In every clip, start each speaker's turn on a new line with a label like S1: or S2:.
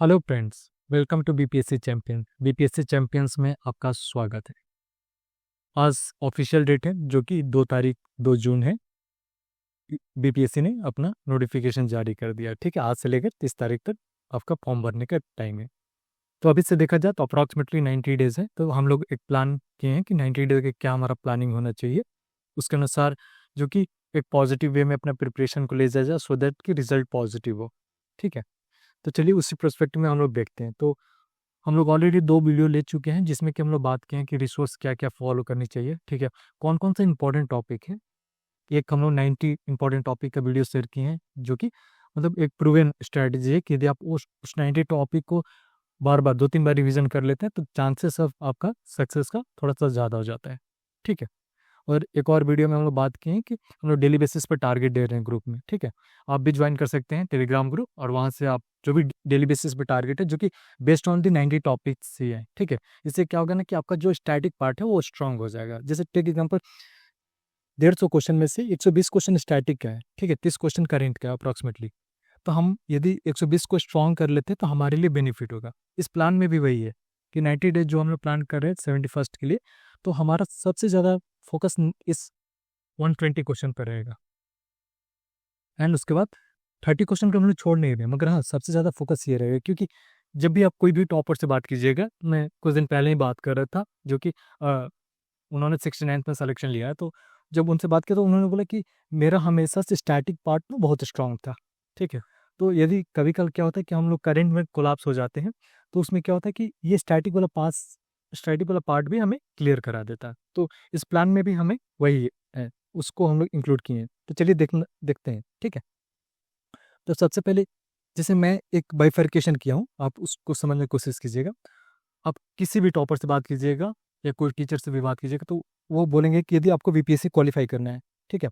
S1: Hello friends, welcome to BPSC champion. BPSC champions में आपका स्वागत है। आज ऑफिशियल डेट है जो कि 2 जून है। बीपीएससी ने अपना नोटिफिकेशन जारी कर दिया। ठीक है, आज से लेकर 30 तारीख तक आपका फॉर्म भरने का टाइम है। तो अभी से देखा जाए तो अप्रॉक्सीमेटली 90 डेज है। तो हम लोग एक प्लान किए हैं कि 90 डेज के क्या हमारा प्लानिंग होना चाहिए, उसके अनुसार जो कि एक पॉजिटिव वे में अपना प्रिपरेशन को ले जाया जाए सो दैट कि रिजल्ट पॉजिटिव हो। ठीक है, तो चलिए उसी पर्सपेक्टिव में हम लोग देखते हैं। तो हम लोग ऑलरेडी 2 वीडियो ले चुके हैं जिसमें कि हम लोग बात किए हैं कि रिसोर्स क्या क्या फॉलो करनी चाहिए। ठीक है, कौन कौन सा इंपॉर्टेंट टॉपिक है। एक हम लोग 90 इंपॉर्टेंट टॉपिक का वीडियो शेयर किए हैं जो कि मतलब एक प्रूवन स्ट्रेटजी है कि यदि आप उस 90 टॉपिक को बार बार 2-3 बार रिवीजन कर लेते हैं तो चांसेस ऑफ आपका सक्सेस का थोड़ा सा ज़्यादा हो जाता है। ठीक है, और एक और वीडियो में हम लोग बात किए हैं कि हम लोग डेली बेसिस पर टारगेट दे रहे हैं ग्रुप में। ठीक है, आप भी ज्वाइन कर सकते हैं टेलीग्राम ग्रुप, और वहाँ से आप जो भी डेली बेसिस पे टारगेट है जो कि बेस्ड ऑन दी 90 टॉपिक्स ही है। ठीक है, इससे क्या होगा ना कि आपका जो स्टैटिक पार्ट है वो स्ट्रांग हो जाएगा। जैसे टेक एग्जाम्पल, 150 क्वेश्चन में से 120 क्वेश्चन स्टैटिक का है। ठीक है, 30 क्वेश्चन करेंट का है अप्रॉक्सीमेटली। तो हम यदि 120 को स्ट्रांग कर लेते हैं तो हमारे लिए बेनिफिट होगा। इस प्लान में भी वही है कि 90 डेज जो हम लोग प्लान कर रहे हैं 71st के लिए, तो हमारा सबसे ज़्यादा फोकस इस 120 क्वेश्चन पर रहेगा। एंड उसके बाद 30 क्वेश्चन को हम लोग छोड़ नहीं रहे, मगर हाँ सबसे ज़्यादा फोकस ये रहेगा। क्योंकि जब भी आप कोई भी टॉपर से बात कीजिएगा, मैं कुछ दिन पहले ही बात कर रहा था जो कि उन्होंने 69th में सिलेक्शन लिया है। तो जब उनसे बात की तो उन्होंने बोला कि मेरा हमेशा से स्टैटिक पार्ट में बहुत स्ट्रांग था। ठीक है, तो यदि कभी कल क्या होता है कि हम लोग करंट में कोलैप्स हो जाते हैं तो उसमें क्या होता है कि ये स्टैटिक वाला पार्ट भी हमें क्लियर करा देता है। तो इस प्लान में भी हमें वही है, उसको हम लोग इंक्लूड किए हैं। तो चलिए देखते हैं। ठीक है, तो सबसे पहले जैसे मैं एक बाइफर्केशन किया हूँ, आप उसको समझने की कोशिश कीजिएगा। आप किसी भी टॉपर से बात कीजिएगा या कोई टीचर से भी बात कीजिएगा तो वो बोलेंगे कि यदि आपको बीपीएससी क्वालिफाई करना है, ठीक है,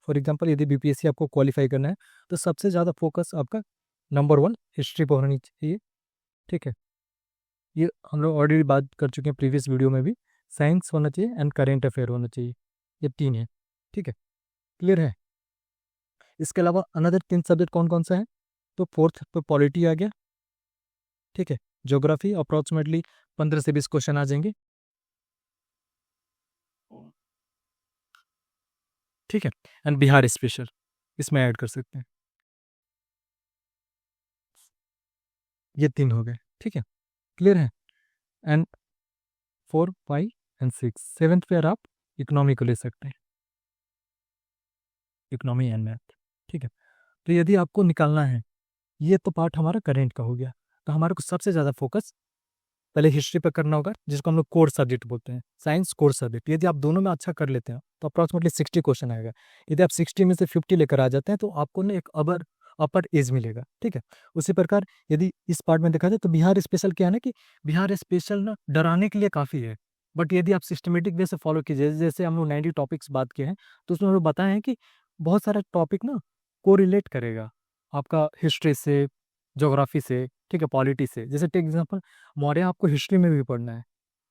S1: फॉर एग्जांपल यदि बीपीएससी आपको क्वालिफाई करना है तो सबसे ज़्यादा फोकस आपका नंबर 1 हिस्ट्री पर होनी चाहिए। ठीक है, ये हम लोग ऑलरेडी बात कर चुके हैं प्रीवियस वीडियो में भी। साइंस होना चाहिए एंड करेंट अफेयर होना चाहिए, ये 3 है। ठीक है, क्लियर है। इसके अलावा अनदर 3 सब्जेक्ट कौन कौन सा है, तो फोर्थ पे पॉलिटी आ गया। ठीक है, ज्योग्राफी अप्रॉक्सीमेटली 15 से 20 क्वेश्चन आ जाएंगे। ठीक है, एंड बिहार स्पेशल इसमें ऐड कर सकते हैं। ये 3 हो गए। ठीक है, क्लियर है। एंड 4, 5 एंड 6 सेवेंथ पे आप इकोनॉमी को ले सकते हैं, इकोनॉमी एंड मैथ। ठीक है, तो यदि आपको निकालना है, ये तो पार्ट हमारा करेंट का हो गया, तो हमारे को सबसे ज़्यादा फोकस पहले हिस्ट्री पर करना होगा जिसको हम लोग कोर सब्जेक्ट बोलते हैं, साइंस कोर सब्जेक्ट। यदि आप दोनों में अच्छा कर लेते हैं तो अप्रॉक्सीमेटली 60 क्वेश्चन आएगा। यदि आप 60 में से 50 लेकर आ जाते हैं तो आपको ना एक अपर एज मिलेगा। ठीक है, उसी प्रकार यदि इस पार्ट में देखा जाए तो बिहार स्पेशल क्या है ना कि बिहार स्पेशल ना डराने के लिए काफ़ी है। बट यदि आप सिस्टमेटिक वे से फॉलो कीजिए, जैसे हम लोग 90 टॉपिक्स बात किए हैं तो उसमें हम लोग बताए हैं कि बहुत सारा टॉपिक ना को रिलेट करेगा आपका हिस्ट्री से, ज्योग्राफी से, ठीक है, पॉलिटी से। जैसे टेक एग्जाम्पल, मौर्य आपको हिस्ट्री में भी पढ़ना है,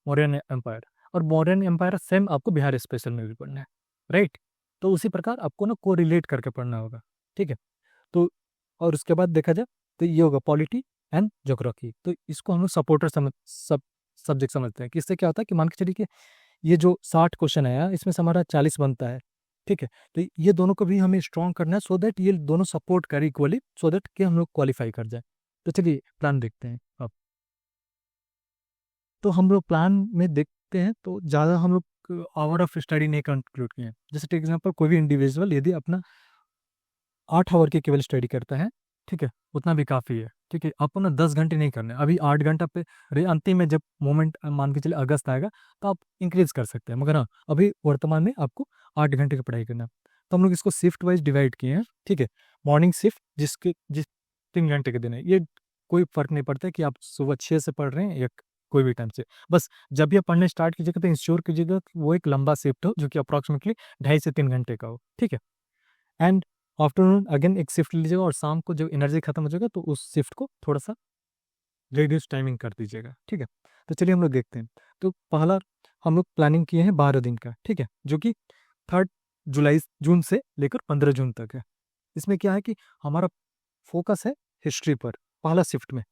S1: मौर्यन एम्पायर, और मौर्यन एम्पायर सेम आपको बिहार स्पेशल में भी पढ़ना है, राइट। तो उसी प्रकार आपको ना को रिलेट करके पढ़ना होगा। ठीक है, तो और उसके बाद देखा जाए तो ये होगा पॉलिटी एंड ज्योग्राफी। तो इसको हम लोग सपोर्टर सब्जेक्ट समझते हैं कि इससे क्या होता है कि मान के चलिए कि ये जो 60 क्वेश्चन आया इसमें से हमारा 40 बनता है। ठीक है, तो ये दोनों को भी हमें स्ट्रॉन्ग करना है सो दैट ये दोनों सपोर्ट करे इक्वली, सो दैट कि हम लोग क्वालिफाई कर जाए। तो चलिए प्लान देखते हैं अब। तो हम लोग प्लान में देखते हैं तो ज़्यादा हम लोग आवर ऑफ स्टडी नहीं कंक्लूड किए हैं। जैसे फॉर एग्जांपल कोई भी इंडिविजुअल यदि अपना 8 आवर की केवल स्टडी करता है, ठीक है, उतना भी काफ़ी है। ठीक है, आपको ना 10 घंटे नहीं करना है, अभी 8 घंटा पे अंतिम में जब मोमेंट मान के चलिए अगस्त आएगा तो आप इंक्रीज कर सकते हैं, मगर हाँ अभी वर्तमान में आपको 8 घंटे की पढ़ाई करना है। तो हम लोग इसको शिफ्ट वाइज डिवाइड किए हैं। ठीक है, मॉर्निंग शिफ्ट जिस 3 घंटे के दिन है, ये कोई फर्क नहीं पड़ता है कि आप सुबह 6 से पढ़ रहे हैं या कोई भी टाइम से। बस जब भी आप पढ़ने स्टार्ट कीजिएगा तो इंश्योर कीजिएगा कि वो एक लंबा शिफ्ट हो जो कि अप्रॉक्सीमेटली 2.5 से 3 घंटे का हो। ठीक है, एंड आफ्टरनून अगेन एक शिफ्ट लीजिएगा, और शाम को जब एनर्जी खत्म हो जाएगा तो उस शिफ्ट को थोड़ा सा रिड्यूस टाइमिंग कर दीजिएगा। ठीक है, तो चलिए हम लोग देखते हैं। तो पहला हम लोग प्लानिंग किए हैं 12 दिन का। ठीक है, जो कि 3 जून से लेकर 15 जून तक है। इसमें क्या है कि हमारा फोकस है हिस्ट्री पर पहला शिफ्ट में।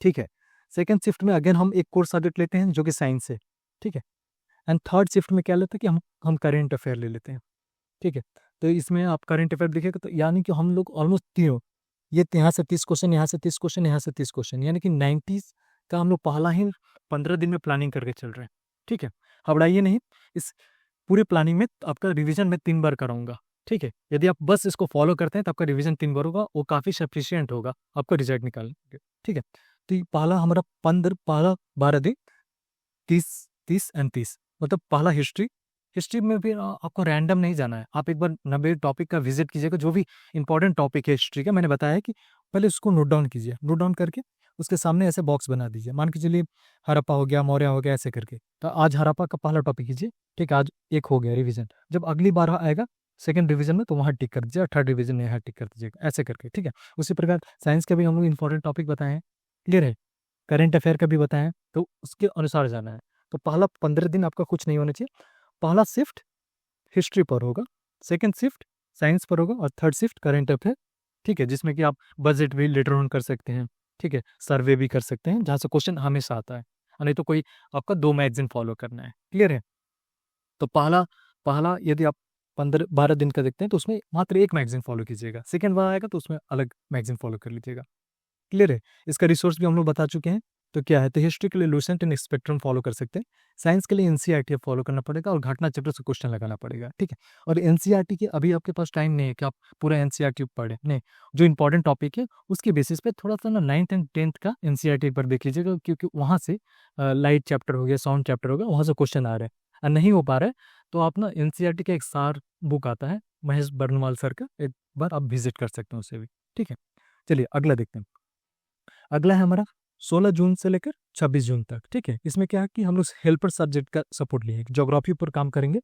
S1: ठीक है। सेकेंड शिफ्ट में अगेन हम एक कोर्स सब्जेक्ट लेते हैं जो कि साइंस है, ठीक है। एंड थर्ड शिफ्ट में क्या लेते हैं कि हम करेंट अफेयर ले लेते हैं, ठीक है। तो इसमें आप करेंट अफेयर देखिएगा तो यानी कि हम लोग ऑलमोस्ट तीनों, ये यहाँ से 30 क्वेश्चन, यहाँ से 30 क्वेश्चन, यहाँ से 30 क्वेश्चन, यानी कि 90 का हम लोग पहला ही 15 दिन में प्लानिंग करके चल रहे हैं, ठीक है। घबराइए नहीं, इस पूरे प्लानिंग में आपका रिवीजन मैं 3 बार कराऊंगा, ठीक है। यदि आप बस इसको फॉलो करते हैं तो आपका रिवीजन 3 बार होगा, वो काफ़ी सफिशियंट होगा आपको रिजल्ट निकालने के लिए, ठीक है। तो ये पहला हमारा 15, पहला 12 दिन, 30 30 एंड 30, मतलब पहला हिस्ट्री। हिस्ट्री में भी आपको रैंडम नहीं जाना है, आप एक बार 90 टॉपिक का विजिट कीजिएगा, जो भी इंपॉर्टेंट टॉपिक है हिस्ट्री का, मैंने बताया कि पहले उसको नोट डाउन कीजिए, नोट डाउन करके उसके सामने ऐसे बॉक्स बना दीजिए, मान के चलिए हड़प्पा हो गया, मौर्य हो गया, ऐसे करके। तो आज हड़प्पा का पहला टॉपिक कीजिए, ठीक है, आज एक हो गया रिवीजन। जब अगली बार आएगा सेकंड रिवीजन में तो वहाँ टिक कर दीजिए, और थर्ड रिवीजन में यहाँ टिक कर दीजिएगा, ऐसे करके, ठीक है। उसी प्रकार साइंस के भी हम लोग इंपॉर्टेंट टॉपिक बताए हैं, क्लियर है। करेंट अफेयर का भी बताएं, तो उसके अनुसार जाना है। तो पहला 15 दिन आपका कुछ नहीं होना चाहिए। पहला शिफ्ट हिस्ट्री पर होगा, सेकंड शिफ्ट साइंस पर होगा, और थर्ड शिफ्ट करेंट अफेयर, ठीक है, जिसमें कि आप बजट भी लेटर ऑन कर सकते हैं, ठीक है, सर्वे भी कर सकते हैं, जहाँ से क्वेश्चन हमेशा आता है, और नहीं तो कोई आपका 2 मैगजीन फॉलो करना है, क्लियर है। तो पहला पहला यदि आप 15 12 दिन का देखते हैं तो उसमें मात्र एक मैगजीन फॉलो कीजिएगा, सेकंड बार आएगा तो उसमें अलग मैगजीन फॉलो कर लीजिएगा, क्लियर है। इसका रिसोर्स भी हम लोग बता चुके हैं। तो क्या है, तो हिस्ट्री के लिए लुसेंट एंड स्पेक्ट्रम फॉलो कर सकते हैं, साइंस के लिए एनसीईआरटी फॉलो करना पड़ेगा, और घटना चैप्टर से क्वेश्चन लगाना पड़ेगा, ठीक है। और एनसीईआरटी के अभी आपके पास टाइम नहीं है कि आप पूरा एनसीईआरटी पढ़ें, नहीं, जो इंपॉर्टेंट टॉपिक है उसके बेसिस पे थोड़ा सा ना 9th एंड 10th का एनसीईआरटी पर देख लीजिएगा, क्योंकि वहाँ से लाइट चैप्टर हो गया, साउंड चैप्टर हो गया, वहाँ से क्वेश्चन आ रहे हैं। और नहीं हो पा रहा है तो आप ना एनसीईआरटी का एक सार बुक आता है महेश बर्नवाल सर का, एक बार आप विजिट कर सकते हैं उसे भी, ठीक है। चलिए अगला देखते हैं। अगला है हमारा 16 जून से लेकर 26 जून तक, ठीक है। इसमें क्या है कि हम लोग हेल्पर सब्जेक्ट का सपोर्ट लिए, ज्योग्राफी पर काम करेंगे।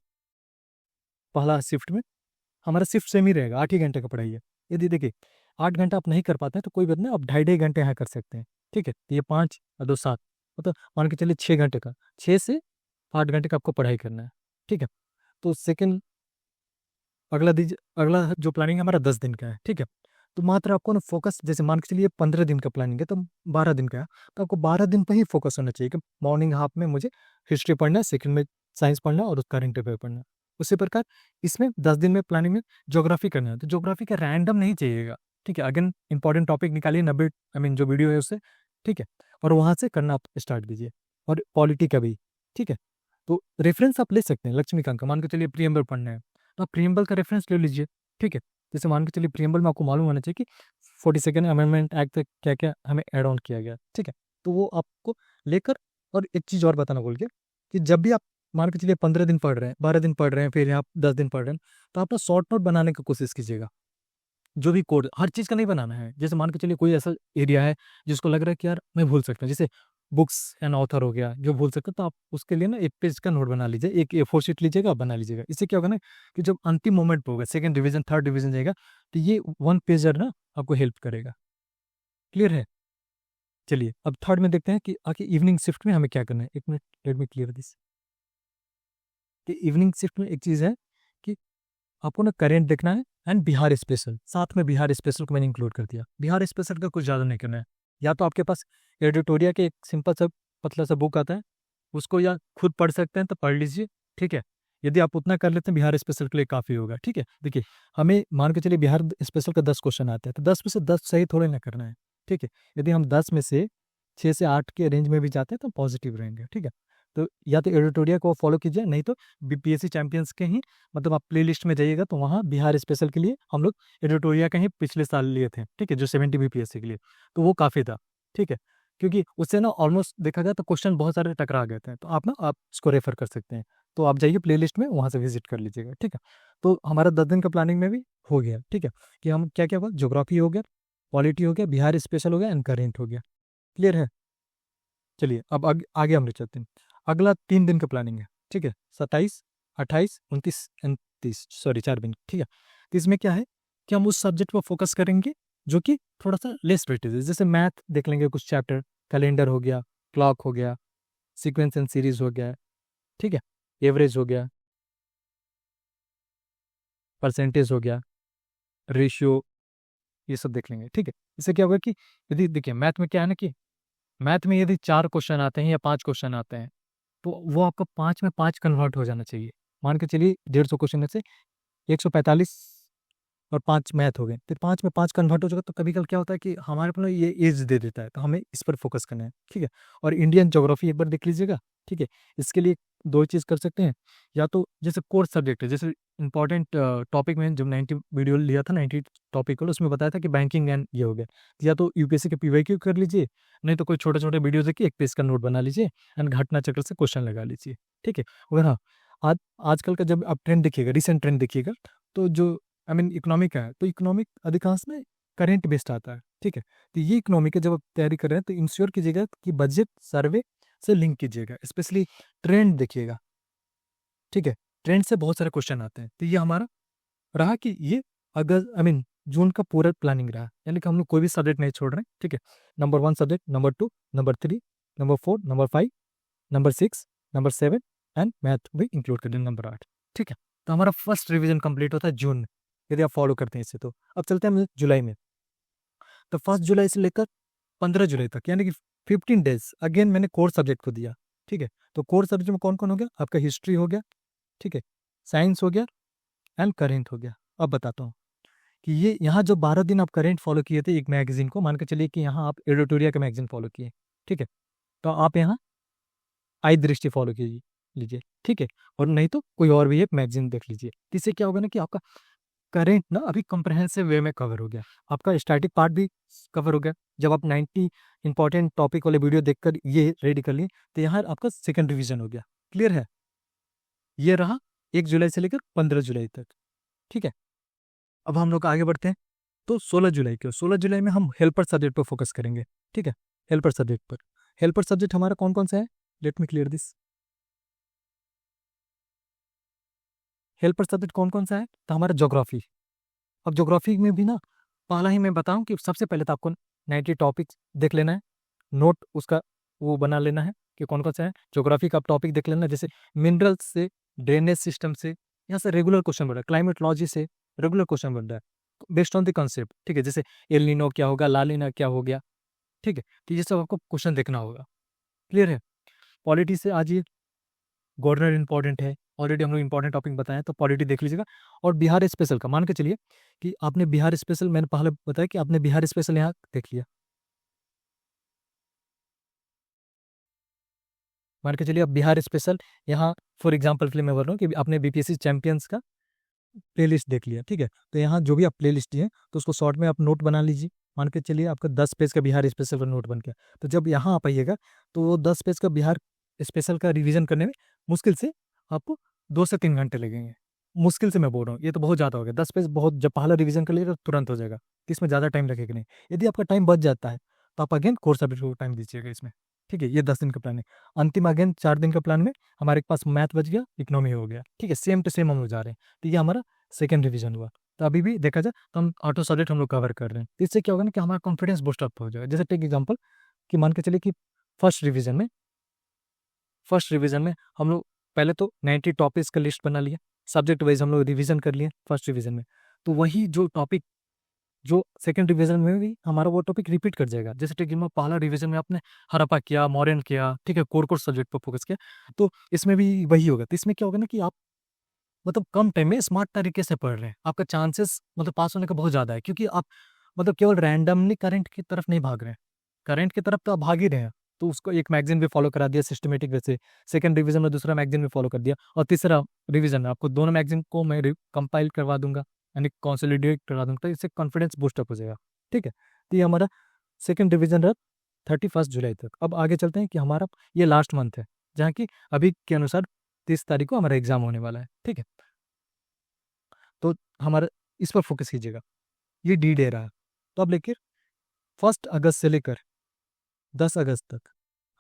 S1: पहला शिफ्ट में हमारा शिफ्ट सेम ही रहेगा, 8 ही घंटे का पढ़ाई है। यदि देखिए 8 घंटा आप नहीं कर पाते हैं तो कोई बात नहीं, आप 2.5 2.5 घंटे यहाँ कर सकते हैं, ठीक है। तो ये 5 और 2 7, मतलब मान के चलिए 6 घंटे का, 6 से 8 घंटे का आपको पढ़ाई करना है, ठीक है। तो सेकेंड अगला दीजिए, अगला जो प्लानिंग हमारा 10 दिन का है, ठीक है। तो मात्र आपको ना फोकस, जैसे मान के चलिए 15 दिन का प्लानिंग है तो 12 दिन का है, तो आपको 12 दिन पर ही फोकस होना चाहिए कि मॉर्निंग हाफ में मुझे हिस्ट्री पढ़ना है, सेकंड में साइंस पढ़ना है, और करेंट अफेयर पढ़ना है। उसी प्रकार इसमें 10 दिन में प्लानिंग में ज्योग्राफी करना है, तो ज्योग्राफी का रैंडम नहीं चाहिएगा, ठीक है। अगेन इंपॉर्टेंट टॉपिक निकालिए, 90 जो वीडियो है उससे, ठीक है, और वहाँ से करना आप स्टार्ट कीजिए। और पॉलिटी का भी, ठीक है। तो रेफरेंस आप ले सकते हैं लक्ष्मीकांत का, मान के चलिए प्रियम्बल पढ़ना है तो आप प्रियम्बल का रेफरेंस ले लीजिए, ठीक है। जैसे मान के चलिए प्रियम्बल में आपको मालूम होना चाहिए कि 42nd अमेंडमेंट एक्ट तक क्या क्या हमें ऐड ऑन किया गया, ठीक है। तो वो आपको लेकर, और एक चीज़ और बताना भूल गया कि जब भी आप मान के चलिए 15 दिन पढ़ रहे हैं, 12 दिन पढ़ रहे हैं, फिर आप 10 दिन पढ़ रहे हैं, तो आप ना शॉर्ट नोट बनाने की कोशिश कीजिएगा। जो भी कोड हर चीज़ का नहीं बनाना है, जैसे मान के चलिए कोई ऐसा एरिया है जिसको लग रहा है कि यार मैं भूल सकता हूँ, जैसे बुक्स एंड ऑथर हो गया जो भूल सकते हैं, तो आप उसके लिए ना 1 पेज का नोट बना लीजिए, एक A4 शीट लीजिएगा, बना लीजिएगा। इससे क्या होगा ना कि जब अंतिम मोमेंट पे होगा, सेकंड डिवीजन थर्ड डिवीजन जाएगा, तो ये 1 पेजर ना आपको हेल्प करेगा, क्लियर है। चलिए अब थर्ड में देखते हैं कि आखिर इवनिंग शिफ्ट में हमें क्या करना है। एक minute, let me clear this. कि इवनिंग शिफ्ट में एक चीज़ है कि आपको ना करेंट देखना है एंड बिहार स्पेशल, साथ में बिहार स्पेशल को मैंने इंक्लूड कर दिया। बिहार स्पेशल का कुछ ज़्यादा नहीं करना है, या तो आपके पास एडिटोरिया के एक सिंपल सा पतला सा बुक आता है, उसको या खुद पढ़ सकते हैं तो पढ़ लीजिए, ठीक है। यदि आप उतना कर लेते हैं बिहार स्पेशल के लिए काफ़ी होगा, ठीक है। देखिए हमें मान के चलिए बिहार स्पेशल का 10 क्वेश्चन आते हैं, तो 10 में से 10 सही थोड़े ना करना है, ठीक है। यदि हम 10 में से 6 से 8 के रेंज में भी जाते हैं तो पॉजिटिव रहेंगे, ठीक है। तो या तो एडिटोरिया को फॉलो कीजिए, नहीं तो बीपीएससी चैंपियंस के ही, मतलब आप प्लेलिस्ट में जाइएगा तो वहाँ बिहार स्पेशल के लिए हम लोग एडिटोरिया का ही पिछले साल लिए थे, ठीक है, जो 70 बीपीएससी के लिए, तो वो काफ़ी था, ठीक है। क्योंकि उससे ना ऑलमोस्ट देखा गया तो क्वेश्चन बहुत सारे टकरा गए थे, तो आप इसको रेफर कर सकते हैं। तो आप जाइए प्लेलिस्ट में, वहाँ से विजिट कर लीजिएगा, ठीक है। तो हमारा 10 दिन का प्लानिंग में भी हो गया, ठीक है, कि हम क्या क्या हुआ, ज्योग्राफी हो गया, पॉलिटी हो गया, बिहार स्पेशल हो गया, एंड करेंट हो गया, क्लियर है। चलिए अब आगे हम ले चलते हैं। अगला 3 दिन का प्लानिंग है, ठीक है, 27 28 29 एंड 30, सॉरी 4 दिन, ठीक है। तो इसमें क्या है कि हम उस सब्जेक्ट पर फोकस करेंगे जो कि थोड़ा सा लेस वेटेज है, जैसे मैथ देख लेंगे कुछ चैप्टर, कैलेंडर हो गया, क्लॉक हो गया, सीक्वेंस एंड सीरीज हो गया, ठीक है, एवरेज हो गया, परसेंटेज हो गया, रेशियो, ये सब देख लेंगे, ठीक है। इससे क्या होगा कि यदि देखिए मैथ में क्या है ना कि मैथ में यदि 4 क्वेश्चन आते हैं या 5 क्वेश्चन आते हैं, तो वो आपका 5 में 5 कन्वर्ट हो जाना चाहिए। मान के चलिए 150 क्वेश्चन में से 145 और 5 मैथ हो गए, तो 5 में 5 कन्वर्ट हो जाएगा। तो कभी-कभी क्या होता है कि हमारे को ना ये एज दे देता है, तो हमें इस पर फोकस करना है, ठीक है? और इंडियन ज्योग्राफी एक बार देख लीजिएगा, ठीक है? इसके लिए 2 चीज़ कर सकते हैं, या तो जैसे कोर सब्जेक्ट है, जैसे इंपॉर्टेंट टॉपिक में जब 90 वीडियो लिया था, 90 टॉपिक वाला, उसमें बताया था कि बैंकिंग एंड ये हो गया। या तो यूपीएससी के पीवाईक्यू कर लीजिए, नहीं तो कोई छोटे-छोटे वीडियो देखिए, 1 पेज का नोट बना लीजिए एंड घटना चक्र से क्वेश्चन लगा लीजिए, ठीक है? और हाँ, आज आजकल का जब आप ट्रेंड देखिएगा, रिसेंट ट्रेंड देखिएगा, तो जो आई मीन इकोनॉमी का है, तो इकोनॉमिक अधिकांश में करंट बेस्ड आता है, ठीक है? तो ये इकोनॉमी का जब आप तैयारी कर रहे हैं, तो इंश्योर कीजिएगा कि बजट सर्वे से लिंक कीजिएगा, स्पेशली ट्रेंड देखिएगा, ठीक है? ट्रेंड से बहुत सारे क्वेश्चन आते हैं, तो ये हमारा रहा कि ये अगस्त आई मीन जून का पूरा प्लानिंग रहा, यानी कि हम लोग कोई भी सब्जेक्ट नहीं छोड़ रहे हैं, ठीक है? Number 1 subject, number 2, number 3, number 4, number 5, number 6, number 7 and math भी इंक्लूड कर दें नंबर 8, ठीक है? तो हमारा फर्स्ट रिवीजन कंप्लीट होता है जून में, यदि आप फॉलो करते हैं इसे तो। अब चलते हैं हम जुलाई में। तो 1 जुलाई से लेकर 15 जुलाई तक, यानी कि 15 डेज अगेन मैंने कोर सब्जेक्ट को दिया, ठीक है? तो कोर सब्जेक्ट में कौन-कौन हो गया? आपका हिस्ट्री हो गया, ठीक है? साइंस हो गया एंड करंट हो गया। अब बताता हूँ कि ये यहाँ जो 12 दिन आप करंट फॉलो किए थे एक मैगज़ीन को, मान के चलिए कि यहाँ आप एडिटोरिया का मैगज़ीन फॉलो किए, ठीक है? तो आप यहाँ आई दृष्टि फॉलो कीजिए लीजिए, ठीक है? और नहीं तो कोई और भी एक मैगज़ीन देख लीजिए। तो इससे क्या होगा ना कि आपका करंट ना अभी कंप्रिहेंसिव वे में कवर हो गया। आपका स्टैटिक पार्ट भी कवर हो गया। जब आप 90 इंपॉर्टेंट टॉपिक वाले वीडियो देखकर ये रेडी कर लिए, तो यहाँ आपका सेकंड रिवीजन हो गया। क्लियर है? ये रहा 1 जुलाई से लेकर 15 जुलाई तक, ठीक है? अब हम लोग आगे बढ़ते हैं, तो 16 जुलाई को 16 जुलाई में हम हेल्पर सब्जेक्ट पर फोकस करेंगे, ठीक है? हेल्पर सब्जेक्ट पर। हेल्पर सब्जेक्ट हमारा कौन-कौन सा है? Let me clear this. Helper subject कौन-कौन सा है? तो हमारा ज्योग्राफी। अब ज्योग्राफी में भी ना पहला ही मैं बताऊं कि सबसे पहले तो आपको 90 टॉपिक्स देख लेना है, नोट उसका वो बना लेना है कि कौन कौन सा है। ज्योग्राफी का आप टॉपिक देख लेना, जैसे मिनरल्स से, ड्रेनेज सिस्टम से, यहाँ से रेगुलर क्वेश्चन बन रहा है, क्लाइमेटोलॉजी से रेगुलर क्वेश्चन बन रहा है बेस्ड ऑन द कॉन्सेप्ट, ठीक है? जैसे एल नीनो क्या होगा, ला नीना क्या हो गया, ठीक है? तो ये सब आपको क्वेश्चन देखना होगा। क्लियर है? पॉलिटी से आज ये गवर्नर इंपॉर्टेंट है, ऑलरेडी हम लोग इंपॉर्टेंट टॉपिक बताए हैं, तो पॉलिटी देख लीजिएगा। और बिहार स्पेशल का मान के चलिए कि आपने बिहार स्पेशल, मैंने पहले बताया कि आपने बिहार स्पेशल यहाँ देख लिया, मान के चलिए अब बिहार स्पेशल यहाँ फॉर एग्जाम्पल के लिए मैं बोल रहा हूँ कि आपने बीपीएससी चैंपियंस का प्लेलिस्ट देख लिया, ठीक है? तो यहाँ जो भी आप प्लेलिस्ट दिए तो उसको शॉर्ट में आप नोट बना लीजिए। मान के चलिए आपका 10 पेज का बिहार स्पेशल का नोट बन गया, तो जब यहाँ आप आइएगा तो वो 10 पेज का बिहार स्पेशल का रिवीजन करने में मुश्किल से आपको 2 से 3 घंटे लगेंगे। मुश्किल से मैं बोल रहा हूँ, ये तो बहुत ज़्यादा हो गया। 10 पेज बहुत, जब पहला रिवीजन कर लिएगा तो तुरंत हो जाएगा, तो इसमें ज़्यादा टाइम लगेगा नहीं। यदि आपका टाइम बच जाता है तो आप अगेन कोर्स सब्जेक्ट को टाइम दीजिएगा इसमें, ठीक है? ये 10 दिन का प्लान है। अंतिम अगेन 4 दिन का प्लान में हमारे पास मैथ बच गया, इकोनॉमी हो गया, ठीक है? सेम टू सेम हम लोग जा रहे हैं, तो ये हमारा सेकंड रिवीजन हुआ। तो अभी भी देखा जाए तो हम ऑटो सब्जेक्ट हम लोग कवर कर रहे हैं, तो इससे क्या होगा ना कि हमारा कॉन्फिडेंस बूस्ट अप हो जाएगा। जैसे टेक एग्जांपल कि मान के चलिए कि फर्स्ट रिवीजन में हम लोग पहले तो 90 टॉपिक्स का लिस्ट बना लिया, सब्जेक्ट वाइज हम लोग रिवीजन कर लिए फर्स्ट रिवीजन में। तो वही जो टॉपिक जो सेकंड रिवीजन में भी हमारा वो टॉपिक रिपीट कर जाएगा। जैसे टेक में पहला रिवीजन में आपने हड़प्पा किया, मौर्यन किया, ठीक है? कोर सब्जेक्ट पर फोकस किया, तो इसमें भी वही होगा। तो इसमें क्या होगा ना कि आप मतलब कम टाइम में स्मार्ट तरीके से पढ़ रहे हैं, आपका चांसेस मतलब पास होने का बहुत ज़्यादा है, क्योंकि आप मतलब केवल रैंडमली करंट की तरफ नहीं भाग रहे हैं, करंट की तरफ तो आप भाग ही रहे हैं। तो उसको एक मैगज़ीन भी फॉलो करा दिया सिस्टमैटिक वे से, सेकंड रिवीजन में दूसरा मैगज़ीन भी फॉलो कर दिया, और तीसरा रिवीजन में आपको दोनों मैगज़ीन को मैं कंपाइल करवा दूंगा, यानी कंसोलिडेट करा दूंगा, तो इससे कॉन्फिडेंस बूस्टअप हो जाएगा, ठीक है? तो ये हमारा सेकंड रिवीजन रहा 31 जुलाई तक। अब आगे चलते हैं कि हमारा ये लास्ट मंथ है, जहाँ की अभी के अनुसार 30 तारीख को हमारा एग्जाम होने वाला है, ठीक है? तो हमारा इस पर फोकस कीजिएगा। ये डी डे रहा, तो अब लेकर 1 अगस्त से लेकर 10 अगस्त तक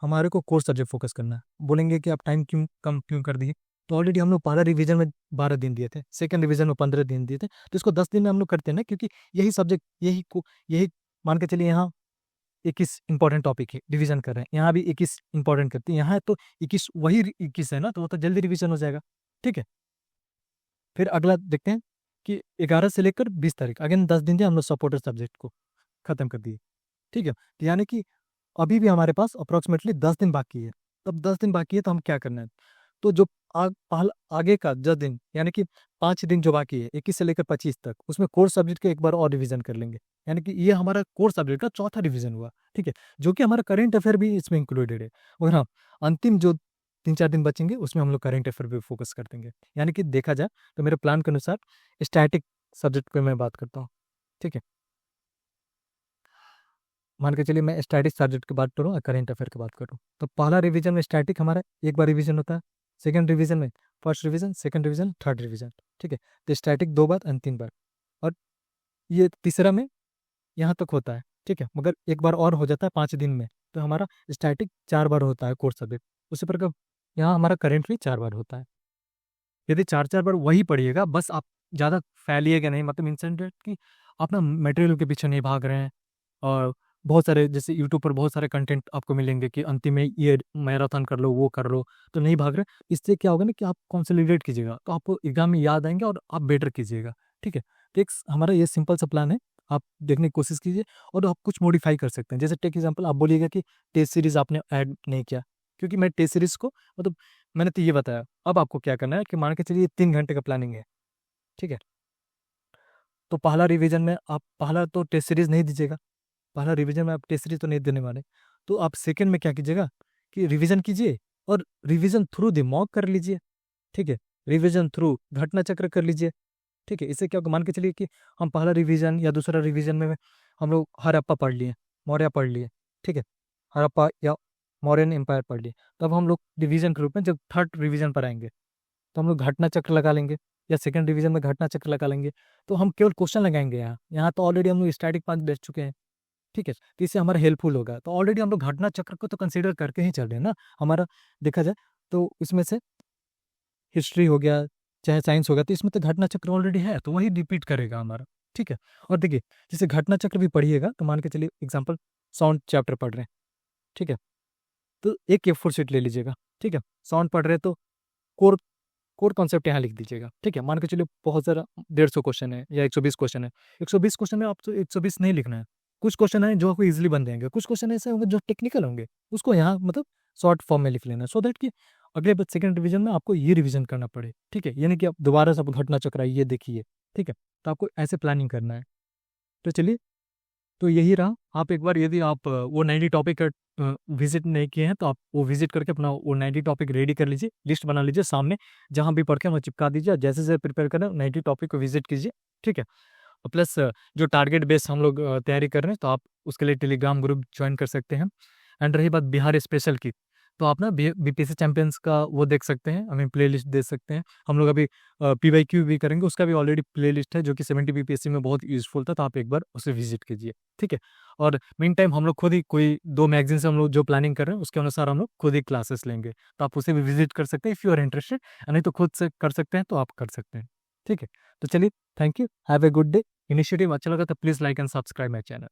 S1: हमारे को कोर सब्जेक्ट फोकस करना है। बोलेंगे कि आप टाइम क्यों कम क्यों कर दिए? तो ऑलरेडी हम लोग पहला रिवीजन में 12 दिन दिए थे, सेकंड रिवीजन में 15 दिन दिए थे, तो इसको 10 दिन में हम लोग करते हैं ना, क्योंकि यही सब्जेक्ट यही मान के चलिए यहाँ 21 इंपॉर्टेंट टॉपिक है रिवीजन कर रहे हैं, यहाँ भी 21 इंपॉर्टेंट करते हैं, यहाँ तो 21 वही 21 है ना, तो वो तो जल्दी रिवीजन हो जाएगा, ठीक है? फिर अगला देखते हैं कि 11 से लेकर 20 तारीख अगेन 10 दिन थे, हम लोग सपोर्टर सब्जेक्ट को खत्म कर दिए, ठीक है? तो यानी कि अभी भी हमारे पास अप्रॉक्सीमेटली 10 दिन बाकी है। तब 10 दिन बाकी है तो हम क्या करना है? तो जो आगे का 10 दिन यानी कि 5 दिन जो बाकी है 21 से लेकर 25 तक, उसमें कोर सब्जेक्ट का एक बार और रिवीजन कर लेंगे। यानी कि ये हमारा कोर सब्जेक्ट का चौथा रिवीजन हुआ, ठीक है? जो कि हमारा करंट अफेयर भी इसमें इंक्लूडेड है। और हाँ, अंतिम जो 3-4 दिन बचेंगे उसमें हम लोग करंट अफेयर पे फोकस कर देंगे। यानी कि देखा जाए तो मेरे प्लान के अनुसार स्टैटिक सब्जेक्ट पे मैं बात करता हूँ, ठीक है? मान के चलिए मैं स्टैटिक सब्जेक्ट की बात करूँ और करंट अफेयर की बात करूँ, तो पहला रिवीजन में स्टैटिक हमारा एक बार रिवीजन होता है, सेकंड रिवीजन में first revision, second revision, third revision, ठीक है? तो स्टैटिक 2 बार एंड 3 बार, और ये तीसरा में यहाँ तक होता है, ठीक है? मगर एक बार और हो जाता है 5 दिन में, तो हमारा स्टैटिक 4 बार होता है कोर सब्जेक्ट। उसी प्रकार यहाँ हमारा करंट भी 4 बार होता है। यदि 4-4 बार वही पढ़िएगा, बस आप ज़्यादा फैलिएगा नहीं, मतलब इन सेंस कि आप ना मटेरियल के पीछे नहीं भाग रहे हैं। और बहुत सारे जैसे यूट्यूब पर बहुत सारे कंटेंट आपको मिलेंगे कि अंतिम में ये मैराथन कर लो, वो कर लो, तो नहीं भाग रहे। इससे क्या होगा ना कि आप कंसोलिडेट कीजिएगा, तो आपको एग्जाम में याद आएंगे और आप बेटर कीजिएगा, ठीक है? तो एक हमारा ये सिंपल सा प्लान है, आप देखने की कोशिश कीजिए और आप कुछ मॉडिफाई कर सकते हैं। जैसे टेक एग्जाम्पल आप बोलिएगा कि टेस्ट सीरीज आपने ऐड नहीं किया, क्योंकि मैं टेस्ट सीरीज को मतलब मैंने तो ये बताया। अब आपको क्या करना है कि मान के चलिए 3 घंटे का प्लानिंग है, ठीक है? तो पहला रिवीजन में आप पहला तो टेस्ट सीरीज नहीं दीजिएगा, पहला रिवीजन में आप टेस्ट सीरीज तो नहीं देने वाले। तो आप सेकंड में क्या कीजिएगा कि रिवीजन कीजिए और रिवीजन थ्रू द मॉक कर लीजिए, ठीक है? रिवीजन थ्रू घटना चक्र कर लीजिए, ठीक है? इससे क्या होगा, मान के चलिए कि हम पहला रिवीजन या दूसरा रिवीजन में हम लोग हड़प्पा पढ़ लिए, मौर्य पढ़ लिए, ठीक है? हड़प्पा या मौर्यन एम्पायर पढ़ लिए। तब हम लोग डिवीजन के रूप में जब थर्ड रिवीजन पर आएंगे तो हम लोग घटना चक्र लगा लेंगे, या सेकंड डिवीजन में घटना चक्र लगा लेंगे। तो हम केवल क्वेश्चन लगाएंगे, यहाँ यहाँ तो ऑलरेडी हम लोग स्टैटिक 5 देख चुके हैं, ठीक है? तो इससे हमारा हेल्पफुल होगा। तो ऑलरेडी हम लोग घटना चक्र को तो कंसीडर करके ही चल रहे हैं ना। हमारा देखा जाए तो इसमें से हिस्ट्री हो गया चाहे साइंस हो गया, तो इसमें तो घटना चक्र ऑलरेडी है, तो वही रिपीट करेगा हमारा, ठीक है? और देखिए जैसे घटना चक्र भी पढ़िएगा, तो मान के चलिए एग्जाम्पल साउंड चैप्टर पढ़ रहे हैं, ठीक है? तो एक A4 शीट ले लीजिएगा, ठीक है? साउंड पढ़ रहे हैं तो कोर कोर कॉन्सेप्ट यहाँ लिख दीजिएगा, ठीक है? मान के चलिए बहुत सारा 150 क्वेश्चन है या 120 क्वेश्चन है। 120 क्वेश्चन में आपको 120 नहीं लिखना है। कुछ क्वेश्चन है जो आपको इजीली बन जाएंगे, कुछ क्वेश्चन ऐसे होंगे जो टेक्निकल होंगे, उसको यहाँ मतलब शॉर्ट फॉर्म में लिख लेना, सो दैट कि अगले सेकंड रिवीजन में आपको ये रिवीजन करना पड़े, ठीक है? यानी कि आप दोबारा से आप घटना चक्र ये देखिए, ठीक है? तो आपको ऐसे प्लानिंग करना है। तो चलिए, तो यही रहा। आप एक बार यदि आप वो 90 टॉपिक का विजिट नहीं किए हैं, तो आप वो विजिट करके अपना वो 90 टॉपिक रेडी कर लीजिए, लिस्ट बना लीजिए, सामने जहाँ भी पढ़ के वहाँ चिपका दीजिए। जैसे जैसे प्रिपेयर करें 90 टॉपिक को विजिट कीजिए, ठीक है? और प्लस जो टारगेट बेस हम लोग तैयारी कर रहे हैं, तो आप उसके लिए टेलीग्राम ग्रुप ज्वाइन कर सकते हैं। एंड रही बात बिहार स्पेशल की, तो आप ना बीपीएससी चैंपियंस का वो देख सकते हैं, हमें प्ले लिस्ट देख सकते हैं। हम लोग अभी पीवाईक्यू भी करेंगे, उसका भी ऑलरेडी प्ले लिस्ट है जो कि 70 बीपीएससी में बहुत यूजफुल था, तो आप एक बार उसे विजिट कीजिए, ठीक है? और मीन टाइम हम लोग खुद ही कोई 2 मैगजीन से हम लोग जो प्लानिंग कर रहे हैं उसके अनुसार हम लोग खुद ही क्लासेस लेंगे, तो आप उसे भी विजिट कर सकते हैं इफ़ यू आर इंटरेस्टेड। नहीं तो खुद से कर सकते हैं तो आप कर सकते हैं, ठीक है? तो चलिए, thank you, have a good day. Initiative अच्छा लगा तो please like and subscribe my channel.